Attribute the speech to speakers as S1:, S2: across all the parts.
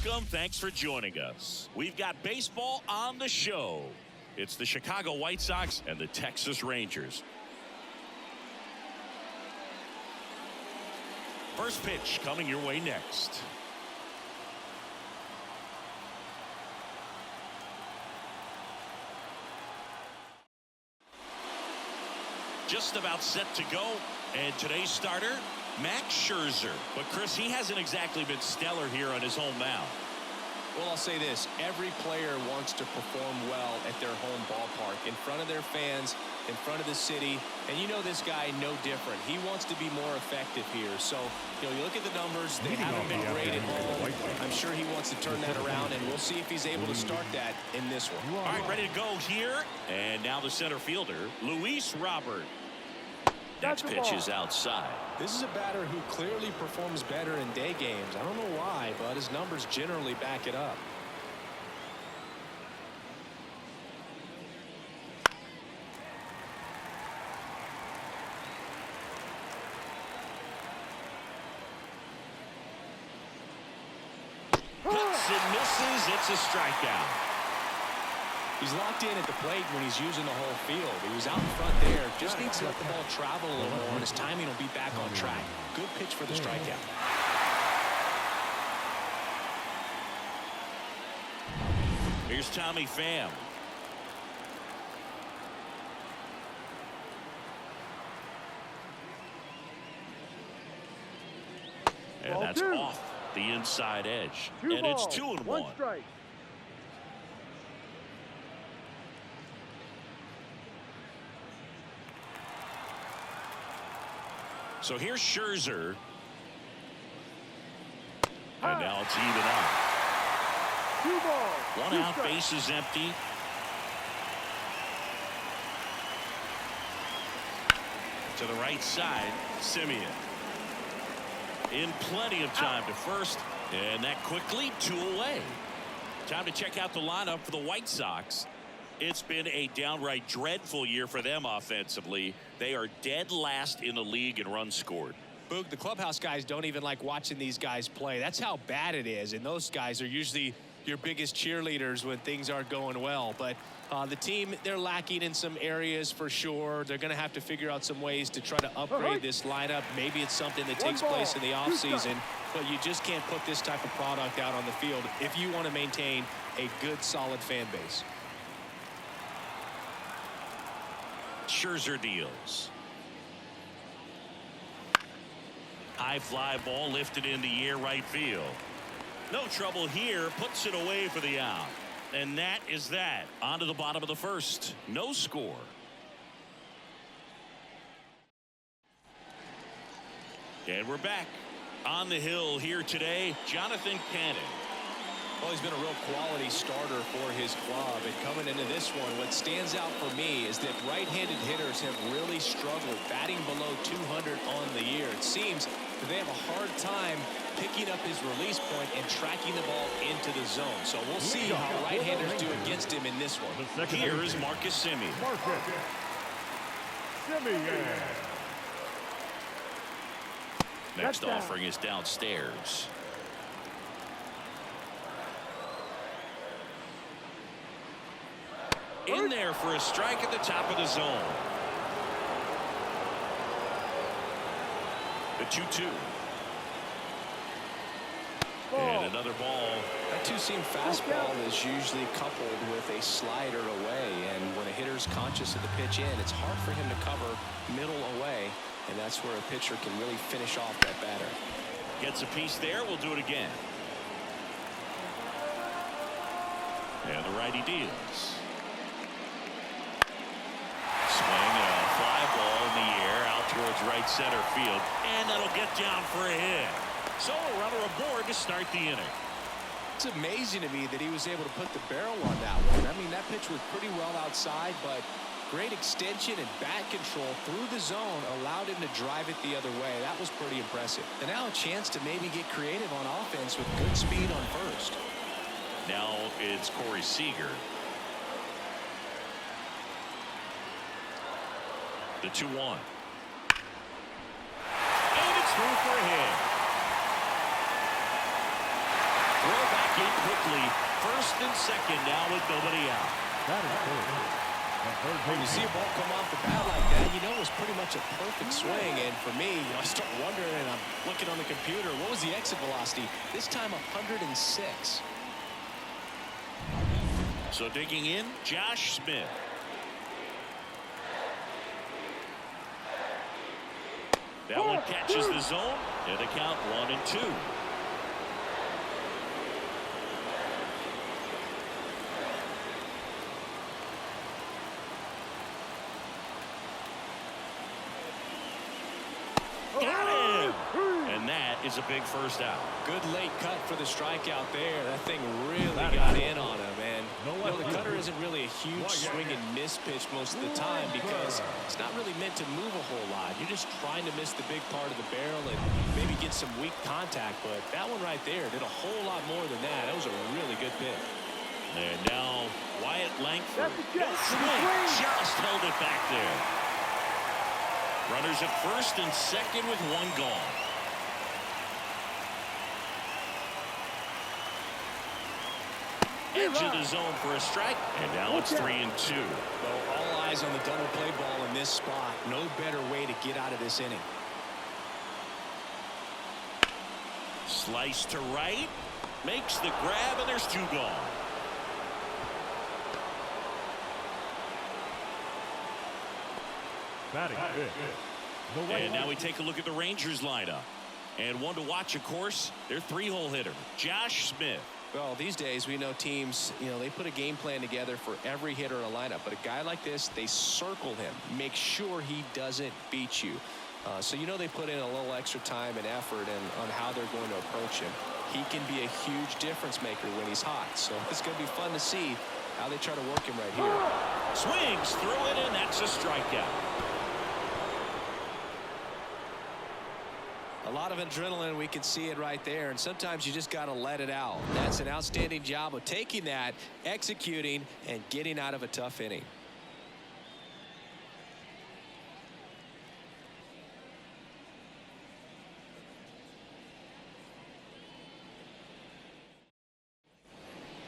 S1: Welcome. Thanks for joining us. We've got baseball on the show. It's the Chicago White Sox and the Texas Rangers. First pitch coming your way next. Just about set to go. And today's starter, Max Scherzer. But Chris, he hasn't exactly been stellar here on his home mound.
S2: Well, I'll say this. Every player wants to perform well at their home ballpark, in front of their fans, in front of the city. And you know this guy no different. He wants to be more effective here. So, you look at the numbers. They haven't been great at home. I'm sure he wants to turn that around, and we'll see if he's able to start that in this one.
S1: All right, ready to go here. And now the center fielder, Luis Robert. Next pitch is outside.
S2: This is a batter who clearly performs better in day games. I don't know why, but his numbers generally back it up.
S1: Hits and misses. It's a strikeout.
S2: He's locked in at the plate when he's using the whole field. He was out in front there. Just needs to let the ball travel a little more, and his timing will be back on track. Good pitch for the strikeout.
S1: Here's Tommy Pham. And that's off the inside edge. And it's 2-1. So here's Scherzer. And now it's even up. 1 out, base is empty. To the right side, Simeon. In plenty of time to first. And that quickly 2 away. Time to check out the lineup for the White Sox. It's been a downright dreadful year for them offensively. They are dead last in the league in runs scored.
S2: Boog, the clubhouse guys don't even like watching these guys play. That's how bad it is. And those guys are usually your biggest cheerleaders when things aren't going well. But the team, they're lacking in some areas for sure. They're going to have to figure out some ways to try to upgrade this lineup. Maybe it's something that takes place in the offseason. But you just can't put this type of product out on the field if you want to maintain a good, solid fan base.
S1: Scherzer deals. High fly ball lifted in the air, right field. No trouble here. Puts it away for the out. And that is that. On to the bottom of the first. No score. And we're back. On the hill here today, Jonathan Cannon.
S2: Well, he's been a real quality starter for his club. And coming into this one, what stands out for me is that right-handed hitters have really struggled batting below 200 on the year. It seems that they have a hard time picking up his release point and tracking the ball into the zone. So we'll see how right-handers do against him in this one.
S1: Here is Marcus Simeon. Next offering is downstairs. In there for a strike at the top of the zone. The 2-2. And another ball.
S2: That two-seam fastball is usually coupled with a slider away. And when a hitter's conscious of the pitch in, it's hard for him to cover middle away. And that's where a pitcher can really finish off that batter.
S1: Gets a piece there. We'll do it again. And the righty deals. Swing, a fly ball in the air out towards right center field. And that'll get down for a hit. So a runner aboard to start the inning.
S2: It's amazing to me that he was able to put the barrel on that one. I mean, that pitch was pretty well outside, but great extension and bat control through the zone allowed him to drive it the other way. That was pretty impressive. And now a chance to maybe get creative on offense with good speed on first.
S1: Now it's Corey Seager. The 2-1. And it's through for a hit. Throw back escape quickly. First and second now with nobody out.
S2: When you see a ball come off the bat like that, you know it was pretty much a perfect swing. And for me, I start wondering, and I'm looking on the computer, what was the exit velocity? This time 106.
S1: So digging in, Josh Smith. That one catches the zone, and the count 1-2. Got him! And that is a big first out.
S2: Good late cut for the strikeout there. That thing really got in on him. And you know, the cutter isn't really a huge swing and miss pitch most of the time because it's not really meant to move a whole lot. You're just trying to miss the big part of the barrel and maybe get some weak contact. But that one right there did a whole lot more than that. That was a really good pitch.
S1: And now Wyatt Langford. Just held it back there. Runners at first and second with one gone. Edge of the zone for a strike, and now it's 3-2.
S2: Well, all eyes on the double play ball in this spot. No better way to get out of this inning.
S1: Slice to right, makes the grab, and there's 2 gone. And now we take a look at the Rangers lineup. And one to watch, of course, their 3-hole hitter, Josh Smith.
S2: Well, these days we know teams, you know, they put a game plan together for every hitter in a lineup. But a guy like this, they circle him, make sure he doesn't beat you. So, you know, they put in a little extra time and effort on how they're going to approach him. He can be a huge difference maker when he's hot. So it's going to be fun to see how they try to work him right here.
S1: Swings through it, and that's a strikeout.
S2: A lot of adrenaline, we can see it right there, and sometimes you just got to let it out. That's an outstanding job of taking that, executing, and getting out of a tough inning.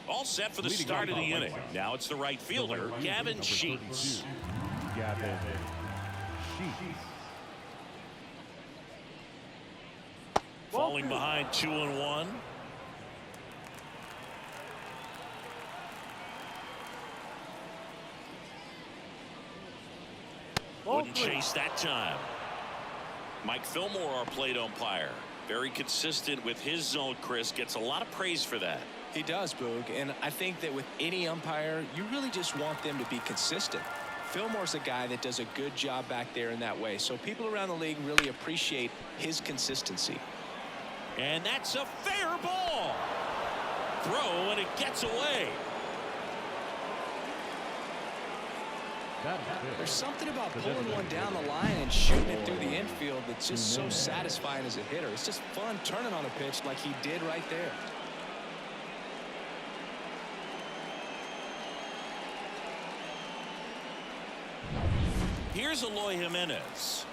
S1: All set for the start of the inning. Now it's the right fielder, Gavin Sheets. Falling behind 2-1. Wouldn't chase that time. Mike Fillmore, our plate umpire. Very consistent with his zone, Chris. Gets a lot of praise for that.
S2: He does, Boog, and I think that with any umpire, you really just want them to be consistent. Fillmore's a guy that does a good job back there in that way, so people around the league really appreciate his consistency.
S1: And that's a fair ball. Throw, and it gets away.
S2: There's something about pulling one down the line and shooting it through the infield that's just so satisfying as a hitter. It's just fun turning on a pitch like he did right there.
S1: Here's Eloy Jimenez.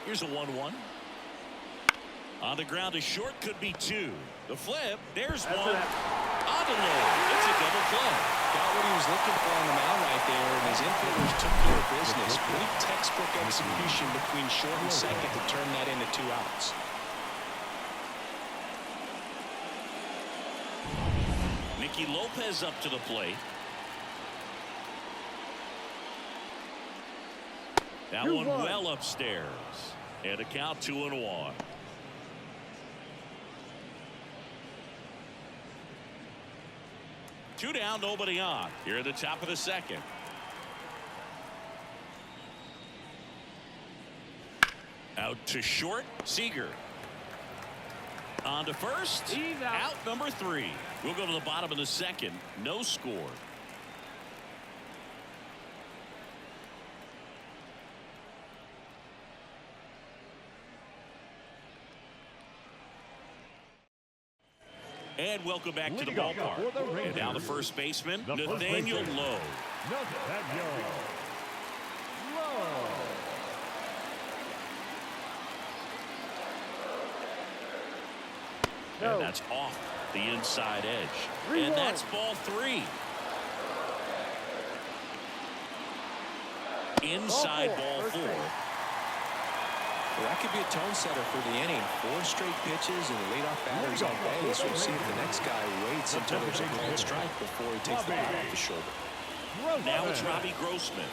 S1: Here's a 1-1. On the ground to short, could be 2. The flip, there's one. Adelo, it's a double play.
S2: Got what he was looking for on the mound right there, and his infielders took care of business. Pretty textbook execution between short and second to turn that into 2 outs.
S1: Nicky Lopez up to the plate. That one well upstairs. And a count 2-1. Two down, nobody on. Here at the top of the second. Out to short, Seager. On to first. He's out number 3. We'll go to the bottom of the second. No score. And welcome back to the ballpark. And now the first baseman, Nathaniel Lowe. And that's off the inside edge. And that's ball 3. Inside ball 4.
S2: Well, that could be a tone setter for the inning. 4 straight pitches and leadoff batters on base. We'll see if the next guy waits until there's a called strike before he takes the bat off the shoulder.
S1: Now it's Robbie Grossman.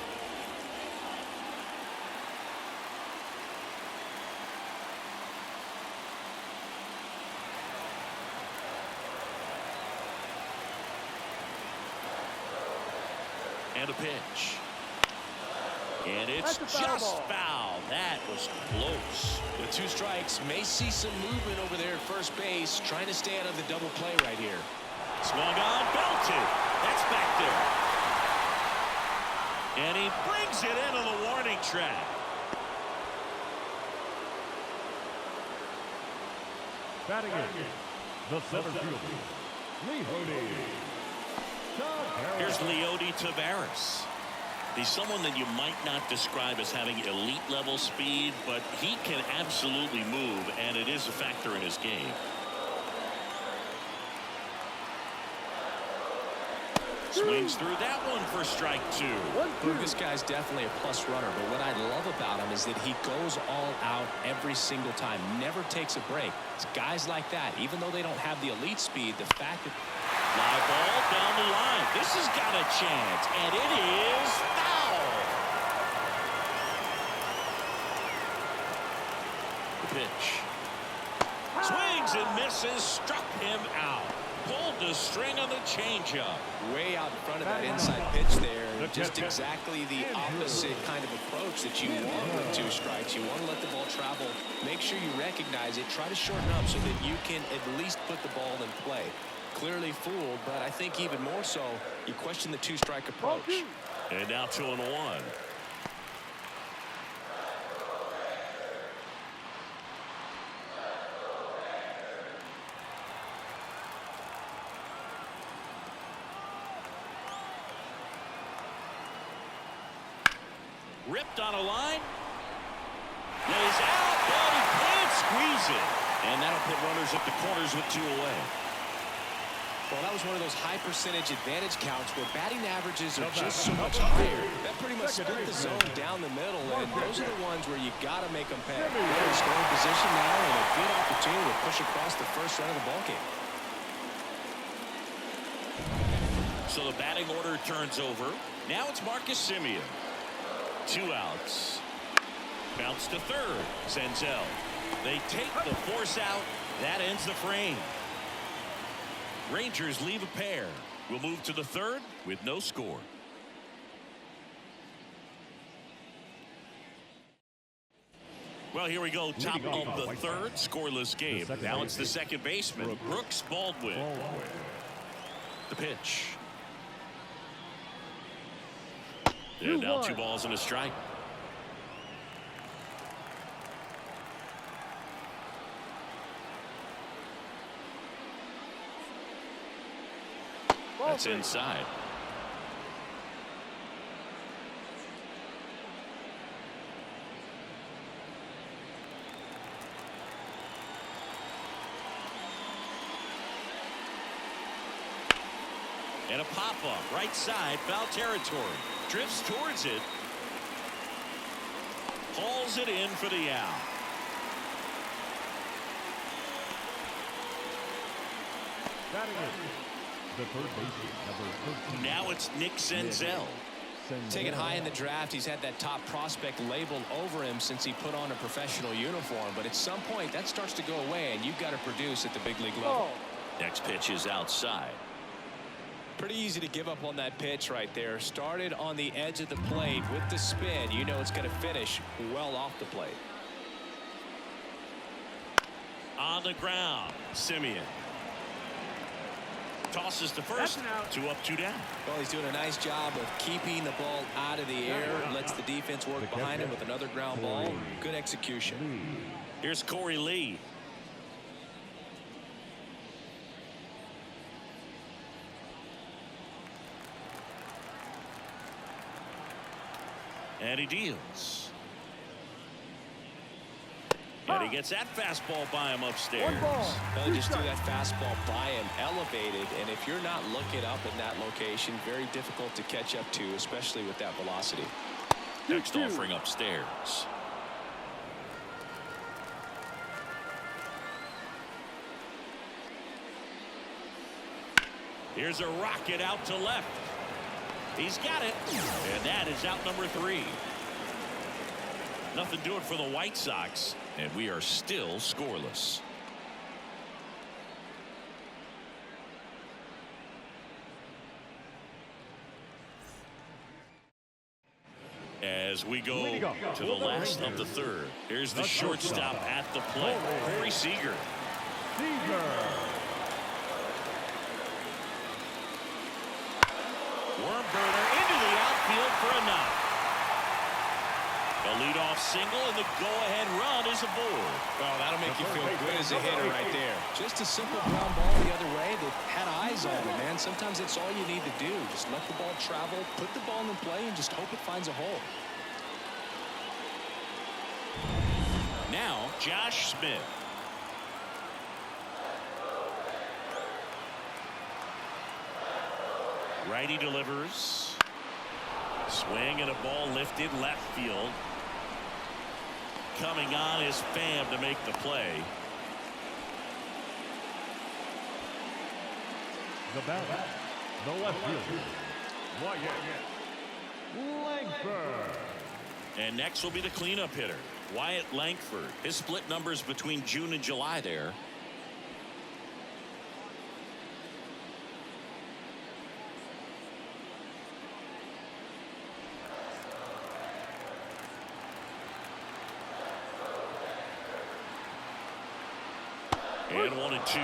S1: And a pitch. And it's just foul. That was close.
S2: With 2 strikes, may see some movement over there at first base, trying to stay out of the double play right here.
S1: Swung on, belted. That's back there. And he brings it into the warning track.
S3: Batting in, the center fielder, Leody.
S1: Here's Leody Taveras. He's someone that you might not describe as having elite level speed, but he can absolutely move, and it is a factor in his game. Swings through that one for strike 2.
S2: Well, this guy's definitely a plus runner, but what I love about him is that he goes all out every single time, never takes a break. It's guys like that, even though they don't have the elite speed, the fact that
S1: fly ball down the line. This has got a chance, and it is foul. The pitch. Swings and misses, struck him out. Pulled the string on the changeup.
S2: Way out in front of that inside pitch there. Just exactly the opposite kind of approach that you want with 2 strikes. You want to let the ball travel. Make sure you recognize it. Try to shorten up so that you can at least put the ball in play. Clearly fooled, but I think even more so, you question the 2-strike approach.
S1: And now 2-1. Ripped on a line. Lays out, but he can't squeeze it. And that'll put runners at the corners with 2 away.
S2: Well, that was one of those high percentage advantage counts where batting averages are just so much higher. That pretty much split the zone down the middle, and those are the ones where you got to make them pay. They're in scoring position now, and a good opportunity to push across the first run of the ballgame.
S1: So the batting order turns over. Now it's Marcus Semien. 2 outs. Bounce to third. Senzel. They take the force out. That ends the frame. Rangers leave a pair. We'll move to the third with no score. Well, here we go. Top of the third. Scoreless game. Now it's the second baseman, Brooks Baldwin. The pitch. And now 2 balls and a strike. That's inside. And a pop-up right side, foul territory. Drifts towards it. Hauls it in for the out.
S3: Batting in, the third baseman, number 13.
S1: Now it's Nick Senzel.
S2: Taken high in the draft, he's had that top prospect labeled over him since he put on a professional uniform. But at some point, that starts to go away, and you've got to produce at the big league level.
S1: Next pitch is outside.
S2: Pretty easy to give up on that pitch right there. Started on the edge of the plate with the spin. You know it's going to finish well off the plate.
S1: On the ground, Semien. Tosses to first. 2 up, 2 down.
S2: Well, he's doing a nice job of keeping the ball out of the air. Lets the defense work behind him with another ground ball. Good execution.
S1: Here's Corey Lee. And he deals. And he gets that fastball by him upstairs.
S2: Well, just threw that fastball by him, elevated, and if you're not looking up in that location, very difficult to catch up to, especially with that velocity.
S1: Next offering upstairs. Here's a rocket out to left. He's got it. And that is out number 3. Nothing doing for the White Sox. And we are still scoreless. As we go to the last of the third. Here's the shortstop at the plate. Seager. Worm burner into the outfield for a knock. A leadoff single, and the go-ahead run is aboard.
S2: Well, that'll make you feel good as a hitter right there. Just a simple ground ball the other way that had eyes on it, man. Sometimes that's all you need to do. Just let the ball travel, put the ball in play, and just hope it finds a hole.
S1: Now, Josh Smith. Righty delivers. Swing and a ball lifted left field. Coming on is Pham to make the play.
S3: The batter, the left fielder, Langford.
S1: And next will be the cleanup hitter, Wyatt Langford. His split numbers between June and July there. And 1-2.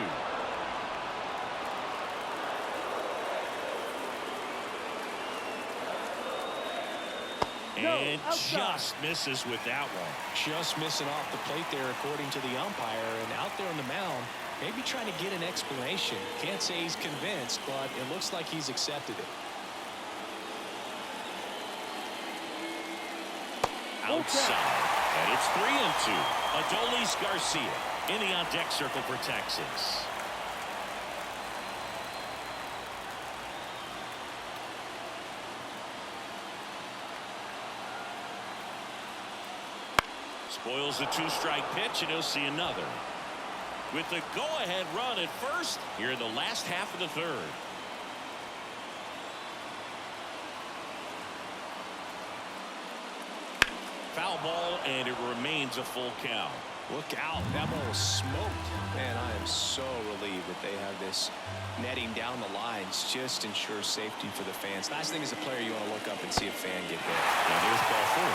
S1: And just misses with that one.
S2: Just missing off the plate there, according to the umpire. And out there on the mound, maybe trying to get an explanation. Can't say he's convinced, but it looks like he's accepted it.
S1: Outside. And it's 3-2. Adolis Garcia in the on-deck circle for Texas. Spoils the 2-strike pitch, and he'll see another. With the go-ahead run at first here in the last half of the third. Foul ball, and it remains a full count.
S2: Look out. That ball was smoked. Man, I am so relieved that they have this netting down the lines. Just ensures safety for the fans. Last thing as a player, you want to look up and see a fan get hit.
S1: And here's ball 4.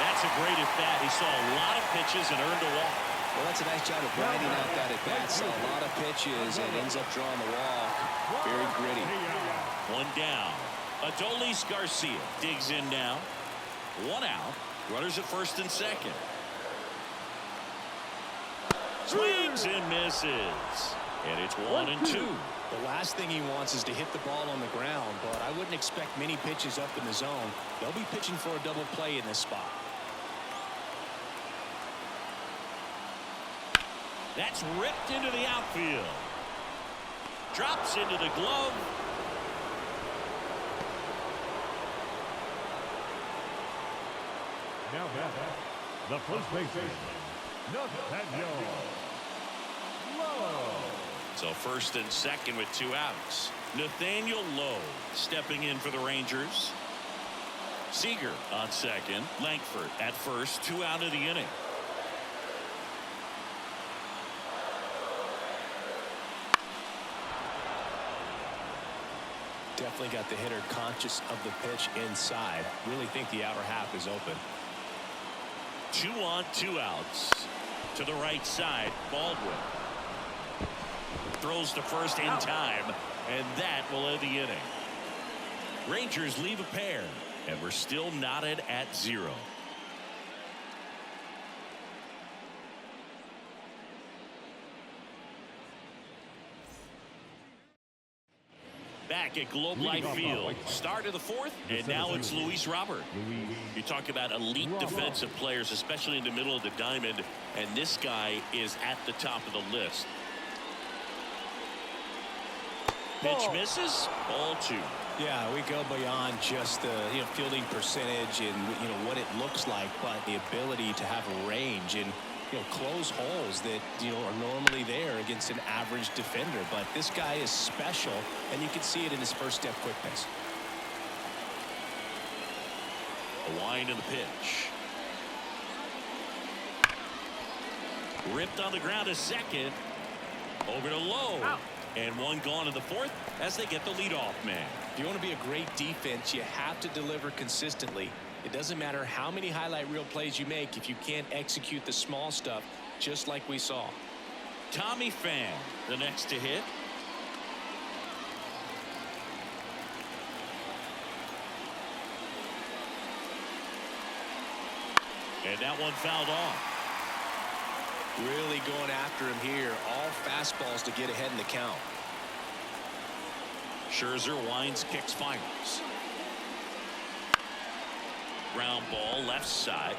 S1: That's a great at-bat. He saw a lot of pitches and earned a walk.
S2: Well, that's a nice job of grinding out that at-bat. Saw a lot of pitches and ends up drawing the walk. Very gritty.
S1: One down. Adolis Garcia digs in now. One out. Runners at first and second. Swings and misses. And it's 1-2.
S2: The last thing he wants is to hit the ball on the ground, but I wouldn't expect many pitches up in the zone. They'll be pitching for a double play in this spot.
S1: That's ripped into the outfield. Drops into the glove.
S3: Now the first baseman, Nathaniel Lowe.
S1: So first and second with 2 outs. Nathaniel Lowe stepping in for the Rangers. Seager on second. Langford at first. 2 out of the inning.
S2: Definitely got the hitter conscious of the pitch inside. Really think the outer half is open.
S1: 2 on, 2 outs. To the right side, Baldwin. Throws to first in time, and that will end the inning. Rangers leave a pair, and we're still knotted at 0. Back at Globe Life Field. Start of the fourth, and now it's Luis Robert. You talk about elite defensive players, especially in the middle of the diamond, and this guy is at the top of the list. Pitch misses. Ball 2.
S2: Yeah, we go beyond just the fielding percentage and what it looks like, but the ability to have a range and close holes that are normally there against an average defender. But this guy is special, and you can see it in his first step quickness.
S1: A wind in the pitch. Ripped on the ground a second. Over to Lowe. Out. And one gone in the fourth as they get the leadoff man.
S2: If you want to be a great defense, you have to deliver consistently. It doesn't matter how many highlight reel plays you make if you can't execute the small stuff, just like we saw.
S1: Tommy Pham, the next to hit. And that one fouled off.
S2: Really going after him here. All fastballs to get ahead in the count.
S1: Scherzer winds, kicks, fires. Ground ball left side.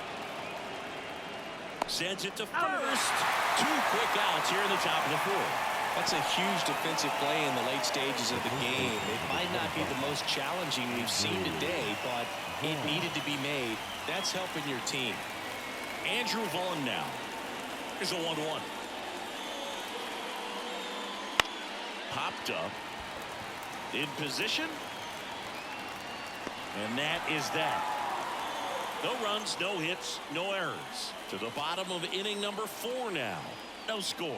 S1: Sends it to first. 2 quick outs here in the top of the fourth.
S2: That's a huge defensive play in the late stages of the game. It might not be the most challenging we've seen today, but it needed to be made. That's helping your team.
S1: Andrew Vaughn now. Here's a 1-1. Popped up. In position. And that is that. No runs, no hits, no errors. To the bottom of inning number 4 now. No score.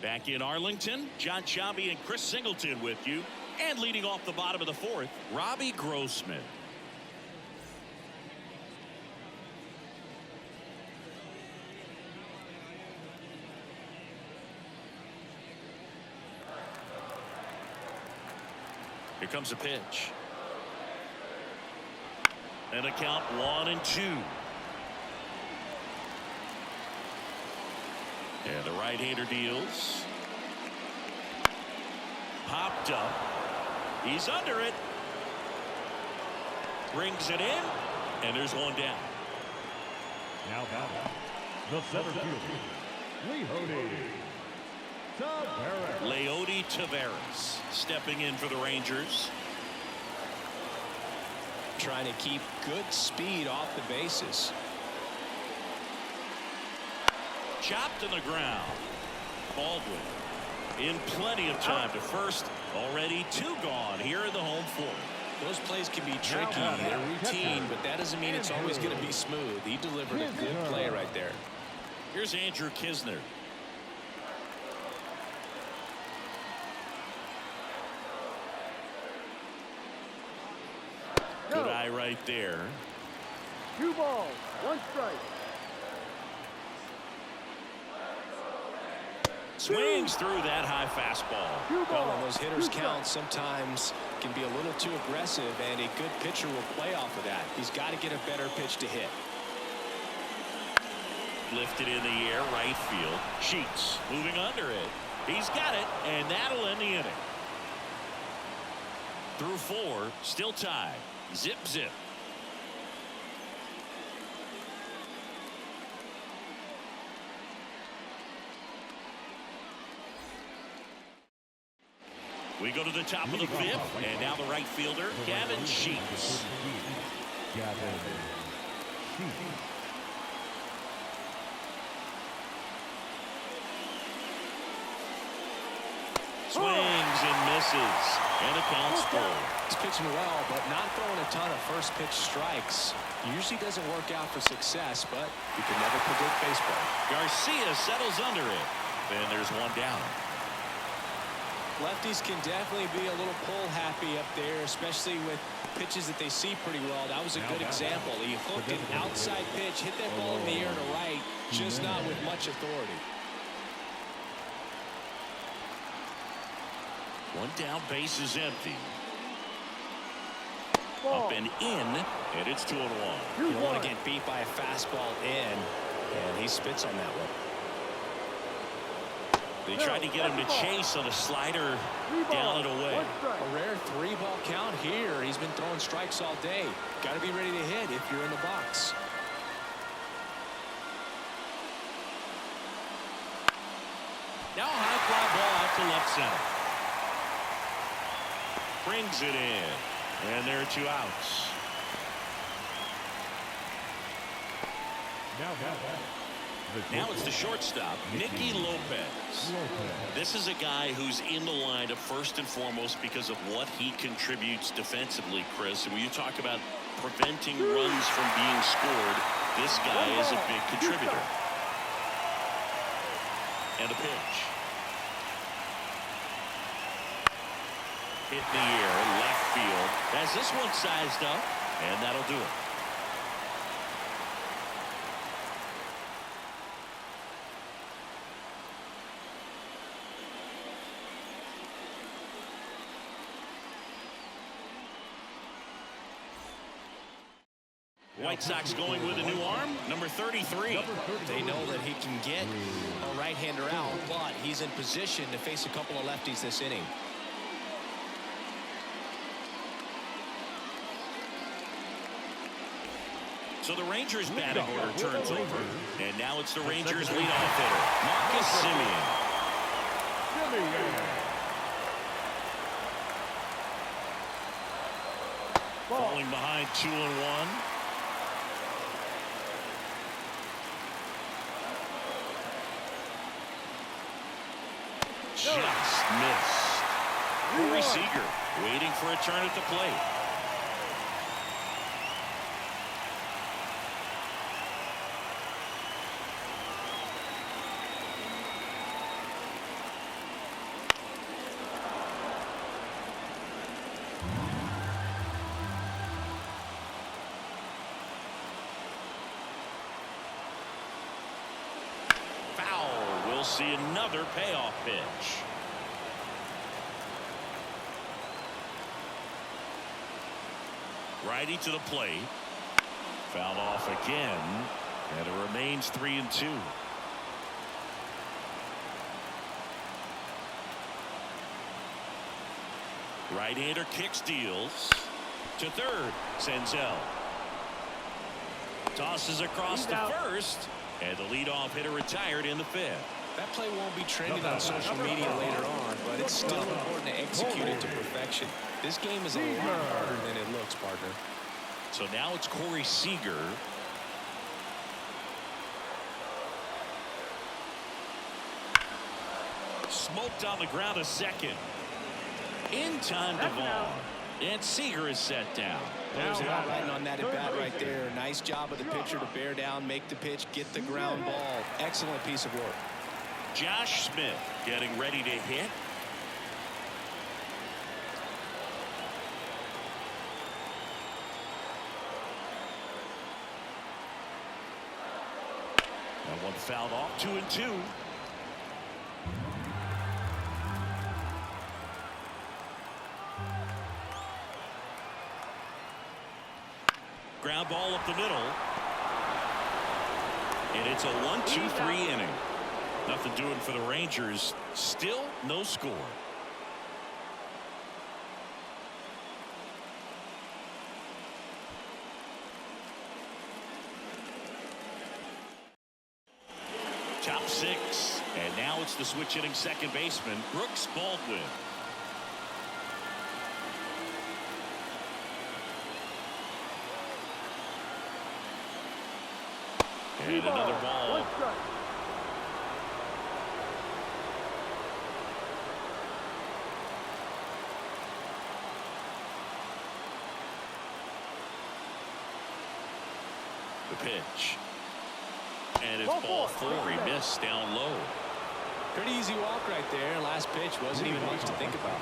S1: Back in Arlington, John Sciambi and Chris Singleton with you. And leading off the bottom of the fourth, Robbie Grossman. Here comes a pitch. And a count 1-2. And the right-hander deals. Popped up. He's under it. Brings it in. And there's one down.
S3: Now batting, the center fielder,
S1: Leody Taveras stepping in for the Rangers.
S2: Trying to keep good speed off the bases.
S1: Chopped in the ground. Baldwin in plenty of time to first. Already 2 gone here in the home fourth.
S2: Those plays can be tricky. They're routine, but that doesn't mean it's always going to be smooth. He delivered a good play right there.
S1: Here's Andrew Kisner. Good eye right there.
S4: 2 balls, 1 strike.
S1: Swings through that high fastball.
S2: Well, when those hitters count, sometimes can be a little too aggressive, and a good pitcher will play off of that. He's got to get a better pitch to hit.
S1: Lifted in the air, right field. Sheets moving under it. He's got it, and that'll end the inning. Through 4, still tied. Zip, zip. We go to the top of the 5th, and now the right fielder, Gavin Sheets. Swings and misses, and a count's full.
S2: He's pitching well, but not throwing a ton of first pitch strikes. Usually doesn't work out for success, but you can never predict baseball.
S1: Garcia settles under it. Then there's one down.
S2: Lefties can definitely be a little pull happy up there, especially with pitches that they see pretty well. That was a good example. He hooked an outside pitch, hit that ball in the air to right, just not with much authority.
S1: One down, base is empty. Up and in, and it's 2-1.
S2: You don't want to get beat by a fastball in, and he spits on that one.
S1: They tried to get him to chase on a slider down and away.
S2: A rare 3-ball count here. He's been throwing strikes all day. Got to be ready to hit if you're in the box.
S1: Now a high fly ball out to left center. Brings it in, and there are 2 outs. Now it's the shortstop, Nicky Lopez. This is a guy who's in the lineup first and foremost because of what he contributes defensively, Chris. And when you talk about preventing runs from being scored, this guy is a big contributor. And a pitch. Hit in the air, left field. Has this one sized up, and that'll do it. White Sox going with a new arm, number 33.
S2: They know that he can get a right-hander out, but he's in position to face a couple of lefties this inning.
S1: So the Rangers batting order turns over, and now it's the Rangers leadoff hitter, Marcus Semien. Falling behind 2-1. Just missed. Corey Seager waiting for a turn at the plate. See another payoff pitch. Righty to the plate. Fouled off again, and it remains 3-2. Right-hander kicks, deals to third. Senzel tosses across to first, and the leadoff hitter retired in the 5th.
S2: That play won't be trending on social media later on, but it's still important to execute it to perfection. This game is a lot harder than it looks, partner.
S1: So now it's Corey Seager. Smoked on the ground a second. In time to ball. And Seager is set down.
S2: There's the outline on that at bat right there. Nice job of the pitcher to bear down, make the pitch, get the ground ball. Excellent piece of work.
S1: Josh Smith getting ready to hit. That one fouled off. 2-2. Ground ball up the middle. And it's a 1-2-3 inning. Nothing doing for the Rangers. Still no score. Top 6. And now it's the switch hitting second baseman, Brooks Baldwin. And another ball. The pitch. And it's ball 4. He missed down low.
S2: Pretty easy walk right there. Last pitch wasn't even much to think about.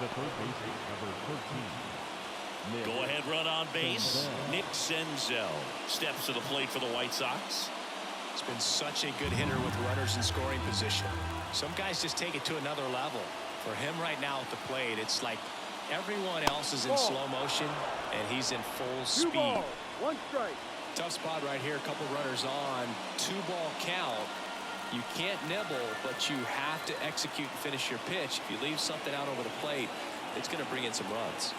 S3: The third baseman, number 13.
S1: Go ahead run on base. Nick Senzel steps to the plate for the White Sox.
S2: It's been such a good hitter with runners in scoring position. Some guys just take it to another level. For him right now at the plate, it's like Everyone else is in slow motion, and he's in full
S4: Two
S2: speed.
S4: balls, one strike.
S2: Tough spot right here. A couple runners on. 2-ball count. You can't nibble, but you have to execute and finish your pitch. If you leave something out over the plate, it's going to bring in some runs.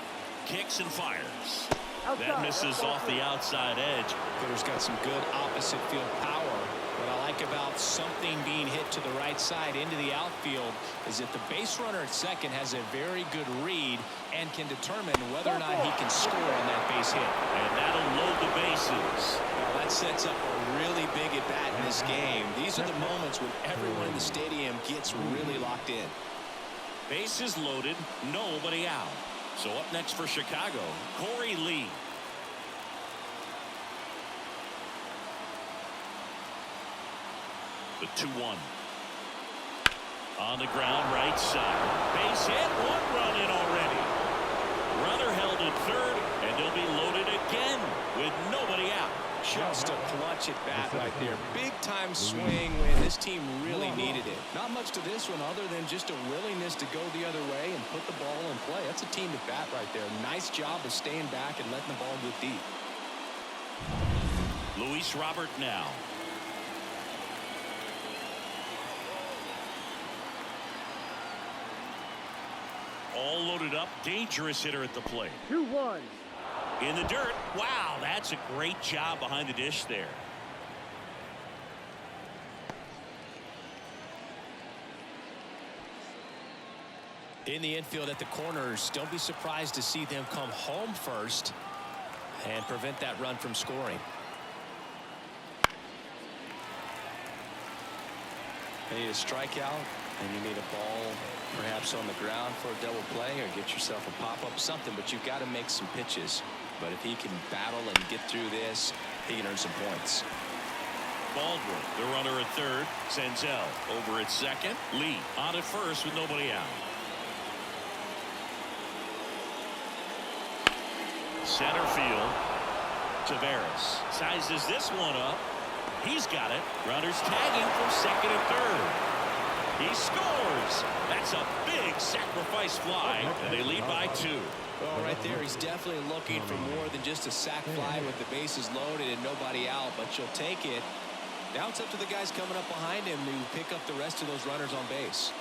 S1: Kicks and fires.
S4: Outside,
S1: That misses off the outside edge.
S2: Hitter's got some good opposite field power. What I like about something being hit to the right side into the outfield is that the base runner at second has a very good read and can determine whether or not he can score on that base hit.
S1: And that'll load the bases.
S2: Well, that sets up a really big at bat in this game. These are the moments when everyone in the stadium gets really locked in.
S1: Bases loaded, nobody out. So up next for Chicago, Corey Lee. The 2-1. On the ground, right side. Base hit, 1 run in already. Runner held at third, and they'll be loaded again with nobody out.
S2: Just a clutch at bat right there. Big time swing when this team really needed it. Not much to this one other than just a willingness to go the other way and put the ball in play. That's a team at bat right there. Nice job of staying back and letting the ball get deep.
S1: Luis Robert now. All loaded up, dangerous hitter at the plate.
S4: 2-1.
S1: In the dirt. Wow, that's a great job behind the dish there.
S2: In the infield at the corners, don't be surprised to see them come home first and prevent that run from scoring. You need a strikeout, and you need a ball perhaps on the ground for a double play, or get yourself a pop-up, something, but you've got to make some pitches. But if he can battle and get through this, he can earn some points.
S1: Baldwin, the runner at third. Senzel over at second. Lee on at first with nobody out. Center field. Taveras sizes this one up. He's got it. Runners tagging from second and third. He scores. That's a big sacrifice fly, and they lead by 2.
S2: Well, right there, he's definitely looking for more than just a sac fly with the bases loaded and nobody out, but you'll take it. Now it's up to the guys coming up behind him to pick up the rest of those runners on base.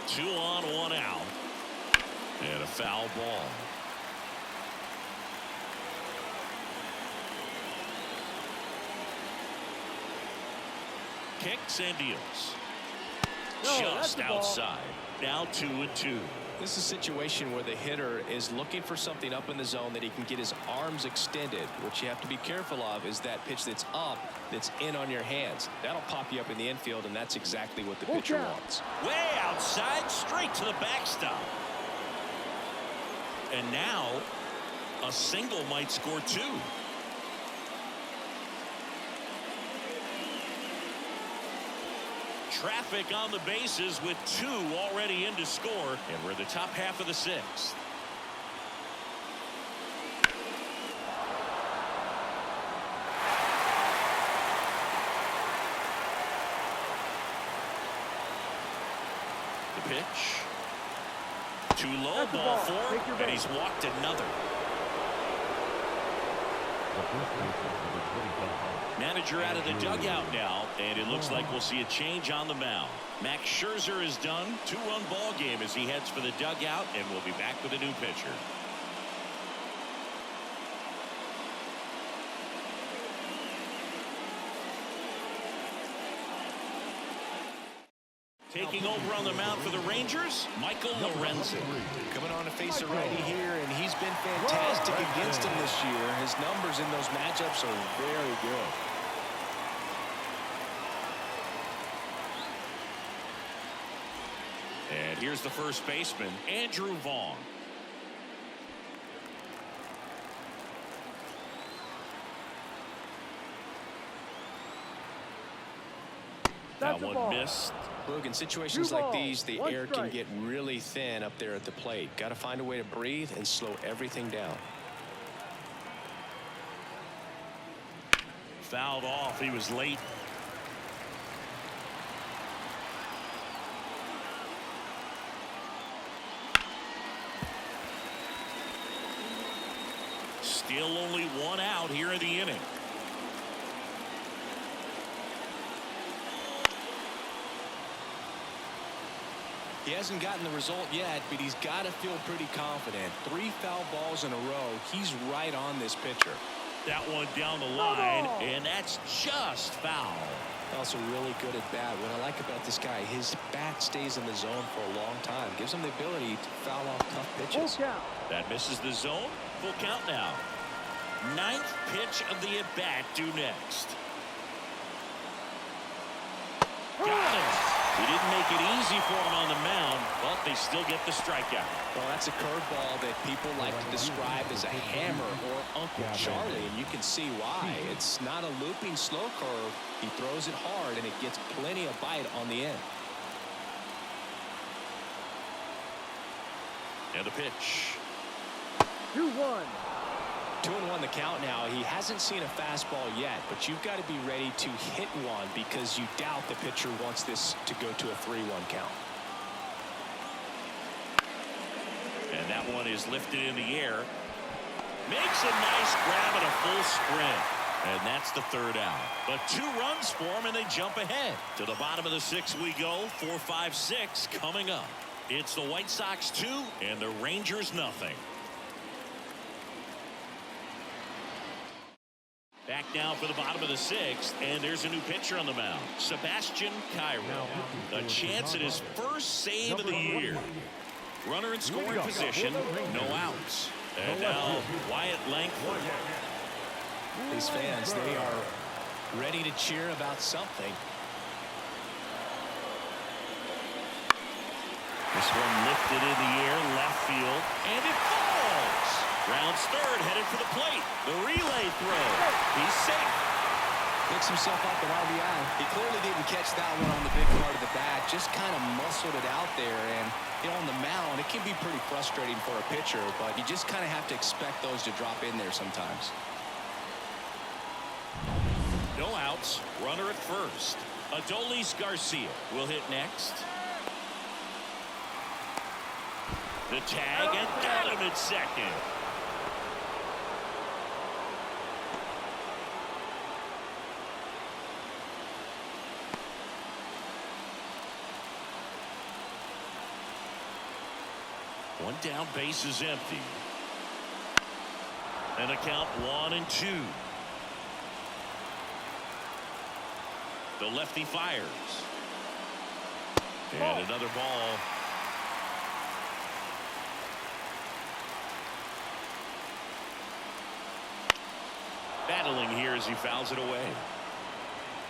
S1: Two on, 1 out. And a foul ball. Kicks and deals. Just outside. Now 2-2.
S2: This is a situation where the hitter is looking for something up in the zone that he can get his arms extended. What you have to be careful of is that pitch that's up, that's in on your hands. That'll pop you up in the infield, and that's exactly what the pitcher wants.
S1: Way outside, straight to the backstop. And now a single might score 2. Traffic on the bases with 2 already in to score, and we're in the top half of the 6th. The pitch. Too low, ball 4, and he's walked another. Manager out of the dugout now, and it looks like we'll see a change on the mound. Max Scherzer is done. 2-run ball game as he heads for the dugout, and we'll be back with a new pitcher. Taking over on the mound for the Rangers, Michael Lorenzen.
S2: Coming on to face a righty here, and he's been fantastic against him this year. His numbers in those matchups are very good.
S1: And here's the first baseman, Andrew Vaughn. That one missed.
S2: Look, in situations like these, the air can get really thin up there at the plate. Got to find a way to breathe and slow everything down.
S1: Fouled off. He was late. Still only one out here in the inning.
S2: He hasn't gotten the result yet, but he's got to feel pretty confident. 3 foul balls in a row. He's right on this pitcher.
S1: That one down the line, and that's just foul.
S2: Also really good at bat. What I like about this guy, his bat stays in the zone for a long time. Gives him the ability to foul off tough pitches.
S1: That misses the zone. Full count now. 9th pitch of the at-bat due next. Got him. He didn't make it easy for him on the mound, but they still get the strikeout.
S2: Well, that's a curveball that people like to describe as a hammer or Uncle Charlie, and you can see why. It's not a looping slow curve. He throws it hard, and it gets plenty of bite on the end.
S1: And a pitch.
S4: 2-1.
S2: 2-1 the count now. He hasn't seen a fastball yet, but you've got to be ready to hit one because you doubt the pitcher wants this to go to a 3-1 count.
S1: And that one is lifted in the air. Makes a nice grab and a full sprint. And that's the 3rd out. But 2 runs for him, and they jump ahead. To the bottom of the 6th we go. 4, 5, 6 coming up. It's the White Sox 2 and the Rangers nothing. Back now for the bottom of the 6th, and there's a new pitcher on the mound. Sebastian Cairo. A chance at his first save of the year. Runner in scoring position, no outs. And now Wyatt Langford.
S2: These fans, they are ready to cheer about something.
S1: This one lifted in the air, left field, and it falls. Rounds 3rd, headed for the plate. The relay throw. He's safe.
S2: Picks himself up an RBI. He clearly didn't catch that one on the big part of the bat. Just kind of muscled it out there. And you know, on the mound, it can be pretty frustrating for a pitcher, but you just kind of have to expect those to drop in there sometimes.
S1: No outs. Runner at first. Adolis Garcia will hit next. The tag, and got him at second. One down, base is empty. And a count 1-2. The lefty fires. And another ball. Battling here as he fouls it away.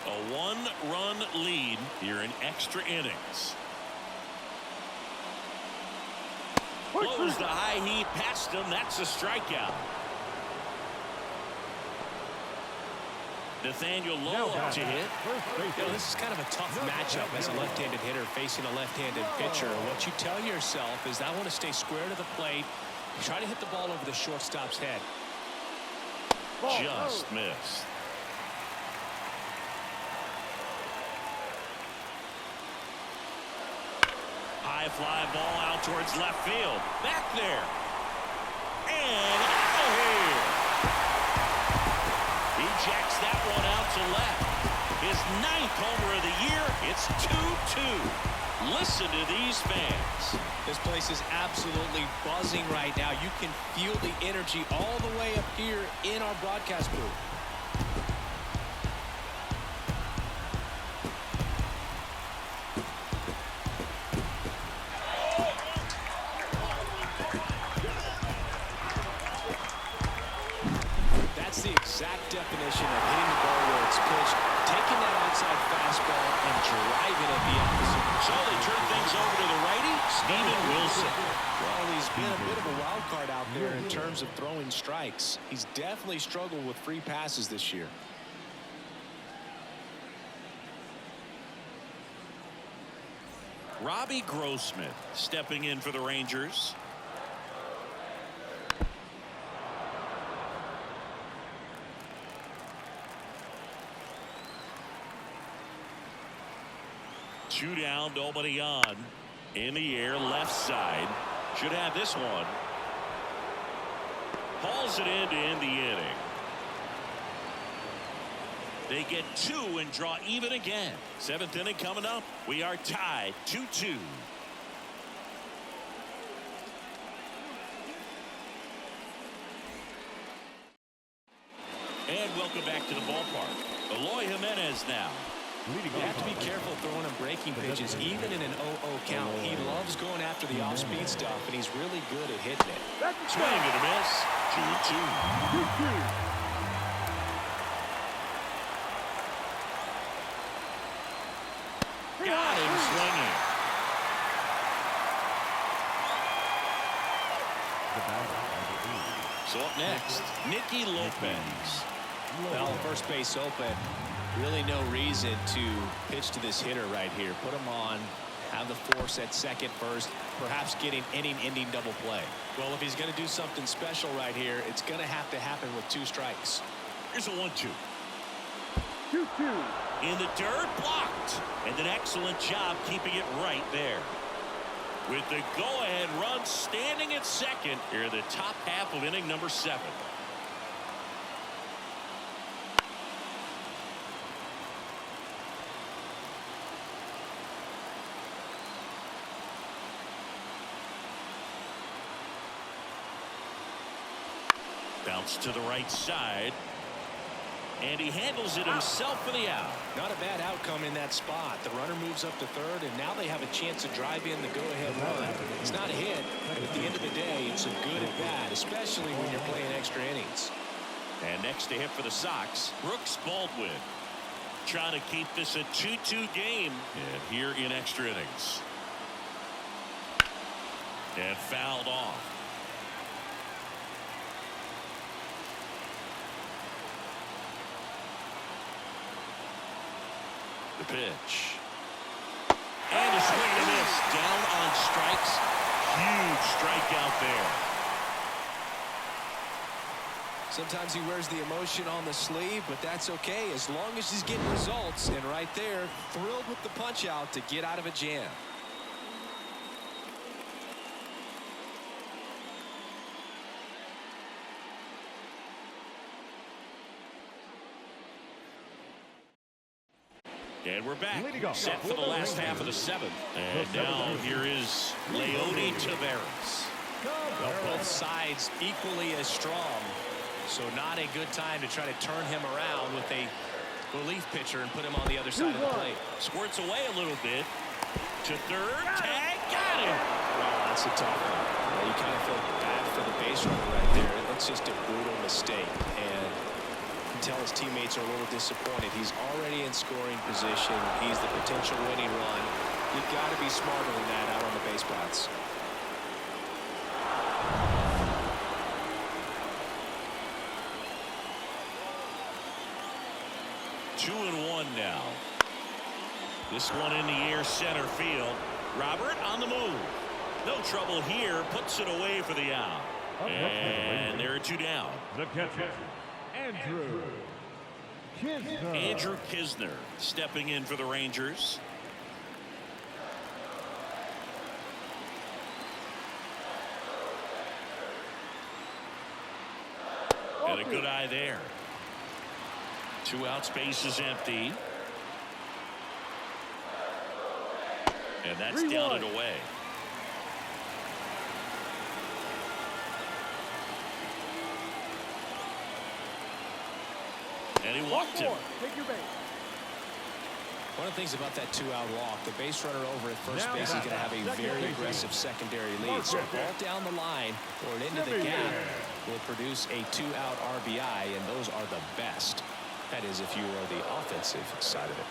S1: A 1-run lead here in extra innings. Blows the high heat past him. That's a strikeout. Nathaniel Lowe up to hit.
S2: You know, this is kind of a tough matchup as a left-handed hitter facing a left-handed pitcher. What you tell yourself is, I want to stay square to the plate. Try to hit the ball over the shortstop's head.
S1: Just missed. High fly ball out towards left field. Back there. And out of here. He jacks that one out to left. His 9th homer of the year. It's 2-2. Listen to these fans.
S2: This place is absolutely buzzing right now. You can feel the energy all the way up here in our broadcast booth. That's the exact definition of hitting the ball where it's pitched, taking that outside fastball and driving it the opposite.
S1: So they turn things over to the righty, Steven Wilson.
S2: Well, he's been a bit of a wild card out there in terms of throwing strikes. He's definitely struggled with free passes this year.
S1: Robbie Grossman stepping in for the Rangers. Two down, nobody on. In the air, left side. Should have this one. Hauls it in to end the inning. They get 2 and draw even again. 7th inning coming up. We are tied 2-2. And welcome back to the ballpark. Eloy Jimenez now.
S2: You have to be careful throwing him breaking pitches, even in an 0-0 count. He loves going after the off-speed stuff, and he's really good at hitting it.
S1: Swing and a miss. 2-2.
S4: 2-2.
S1: Got him swinging. So up next, Nicky Lopez.
S2: Well, first base open. Really no reason to pitch to this hitter right here. Put him on, have the force at second first, perhaps getting inning-ending double play. Well, if he's going to do something special right here, it's going to have to happen with 2 strikes.
S1: Here's a 1-2.
S4: 2-2.
S1: In the dirt, blocked. And an excellent job keeping it right there. With the go-ahead run standing at second here in the top half of inning number 7. Bounce to the right side. And he handles it himself for the out.
S2: Not a bad outcome in that spot. The runner moves up to third, and now they have a chance to drive in the go-ahead run. It's not a hit, but at the end of the day, it's a good at bat, especially when you're playing extra innings.
S1: And next to hit for the Sox, Brooks Baldwin. Trying to keep this a 2-2 game. And here in extra innings. And fouled off. The pitch. And a swing and a miss. Down on strikes. Huge strikeout there.
S2: Sometimes he wears the emotion on the sleeve, but that's okay as long as he's getting results. And right there, thrilled with the punch out to get out of a jam.
S1: And we're back, set for the last half of the 7th. And now here is Leody Taveras.
S2: Well, both sides equally as strong, so not a good time to try to turn him around with a relief pitcher and put him on the other side of the plate.
S1: Squirts away a little bit. To third, tag, got him.
S2: Wow, that's a tough one. You kind of feel bad for the base runner right there. That's just a brutal mistake, and you can tell his teammates are a little disappointed. He's already in scoring position. He's the potential winning run. You've got to be smarter than that out on the base paths.
S1: Two and one now. This one in the air, center field. Robert on the move. No trouble here. Puts it away for the out. And there are 2 down.
S3: The catcher, Andrew Kisner.
S1: Andrew Kisner stepping in for the Rangers. And a good eye there. 2 outs, base is empty. And that's down and away. And he walked him.
S4: Take your base.
S2: One of the things about that 2-out walk, the base runner over at first base is going to have a very aggressive secondary lead. So a ball down the line or into the gap will produce a 2-out RBI, and those are the best. That is, if you are the offensive side of it.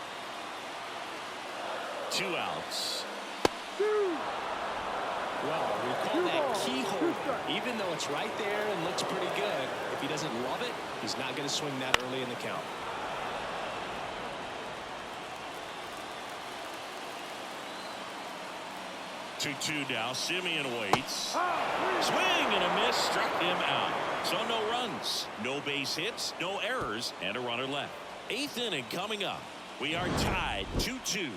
S1: 2 outs.
S2: Well, we call that keyhole. Even though it's right there and looks pretty good, if he doesn't love it, he's not going to swing that early in the count.
S1: Two now. Simeon waits. Swing and a miss. Struck him out. So no runs, no base hits, no errors, and a runner left. 8th inning coming up. We are tied 2-2.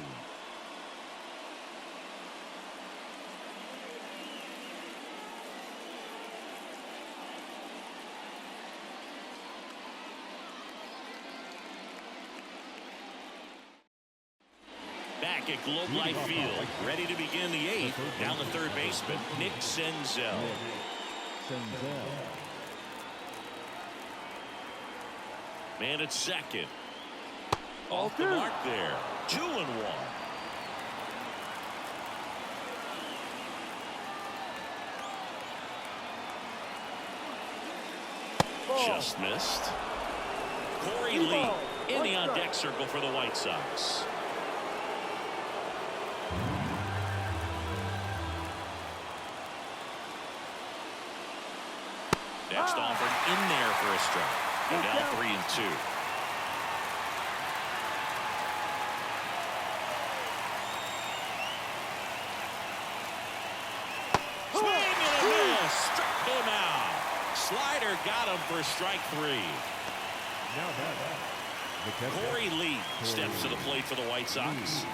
S1: back at Globe Life Field, ready to begin the 8th. Down the third baseman, Nick Senzel. Man at second. Off the mark there. 2-1. Just missed. Corey Lee in the on-deck circle for the White Sox. Next offered in there for a strike. And now 3-2. Swing and a miss. Struck him out. Slider got him for strike 3. Corey Lee steps to the plate for the White Sox.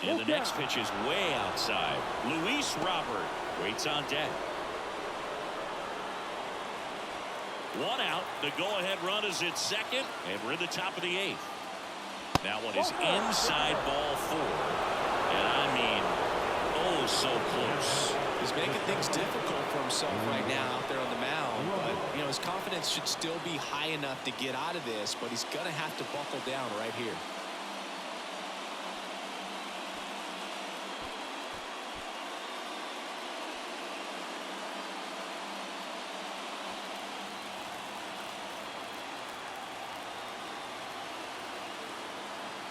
S1: And the next pitch is way outside. Luis Robert waits on deck. 1 out. The go-ahead run is at second, and we're at the top of the 8th. That one is inside ball 4. And I mean, oh, so close.
S2: He's making things difficult for himself right now out there on the mound. But, you know, his confidence should still be high enough to get out of this, but he's going to have to buckle down right here.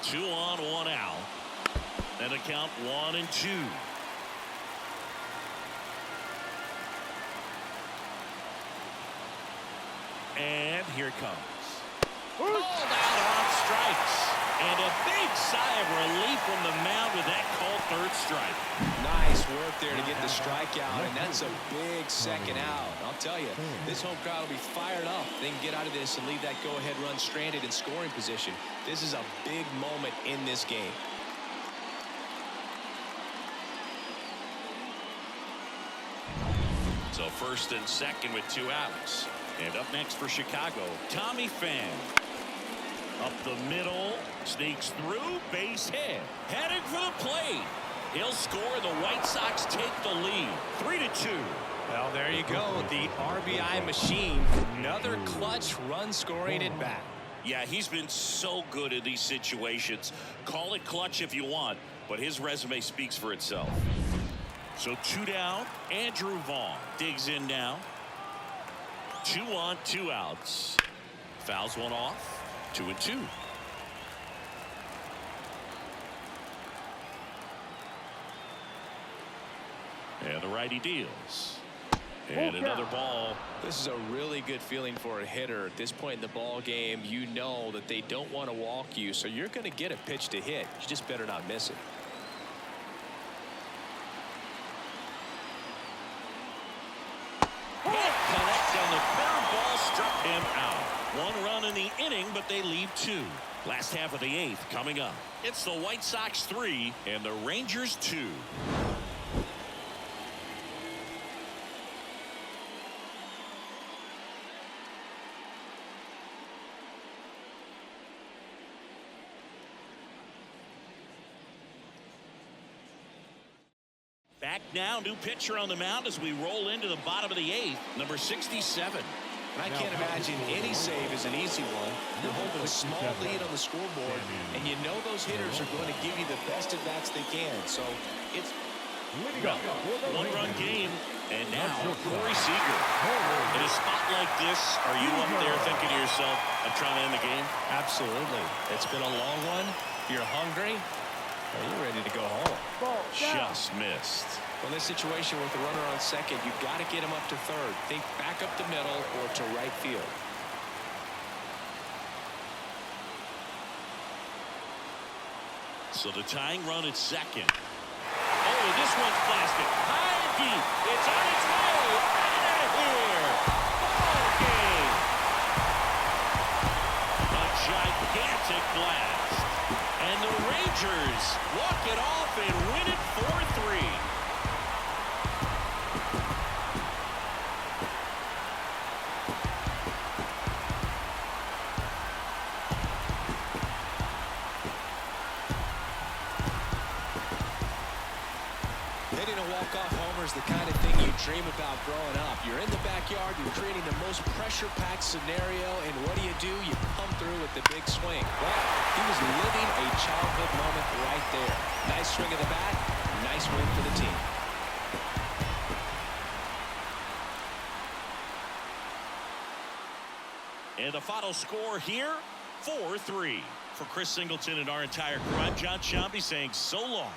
S1: Two on, 1 out. And a count 1-2. And here it comes. Called out on strikes. And a big sigh of relief from the mound with that called third strike.
S2: Nice work there to get the strikeout, and that's a big second out. I'll tell you, this home crowd will be fired up. They can get out of this and leave that go-ahead run stranded in scoring position. This is a big moment in this game.
S1: So first and second with 2 outs. And up next for Chicago, Tommy Pham. Up the middle, sneaks through, base hit. Headed for the plate. He'll score. The White Sox take the lead. 3-2.
S2: Well, there you go. The RBI machine. Another clutch run scoring at bat.
S1: Yeah, he's been so good in these situations. Call it clutch if you want, but his resume speaks for itself. So 2 down. Andrew Vaughn digs in now. 2 on, 2 outs. Fouls one off. 2-2. And the righty deals. And another ball.
S2: This is a really good feeling for a hitter. At this point in the ball game, you know that they don't want to walk you, so you're going to get a pitch to hit. You just better not miss it.
S1: Can't connect on the curveball, struck him out. 1 run in the inning, but they leave 2. Last half of the 8th coming up. It's the White Sox 3 and the Rangers 2. Back now, new pitcher on the mound as we roll into the bottom of the 8th, number 67.
S2: I can't imagine any save is an easy one. You're holding a small lead on the scoreboard, and you know those hitters are going to give you the best at-bats they can. So it's
S1: a 1-run game, and now Corey Seager. In a spot like this, are you up there thinking to yourself, I'm trying to end the game?
S2: Absolutely. It's been a long one. You're hungry. You're ready to go home.
S1: Just missed.
S2: Well, in this situation with the runner on second, you've got to get him up to third. Think back up the middle or to right field.
S1: So the tying run at second. Oh, this one's blasted. High and deep. It's on its way. Out of here. Ball game. A gigantic blast. And the Rangers walk it off and win it 4-3.
S2: homer is the kind of thing you dream about growing up. You're in the backyard, you're creating the most pressure-packed scenario, and what do? You come through with the big swing. Well, he was living a childhood moment right there. Nice swing of the bat, nice win for the team.
S1: And the final score here, 4-3. For Chris Singleton and our entire crew, I'm John Shambi saying so long.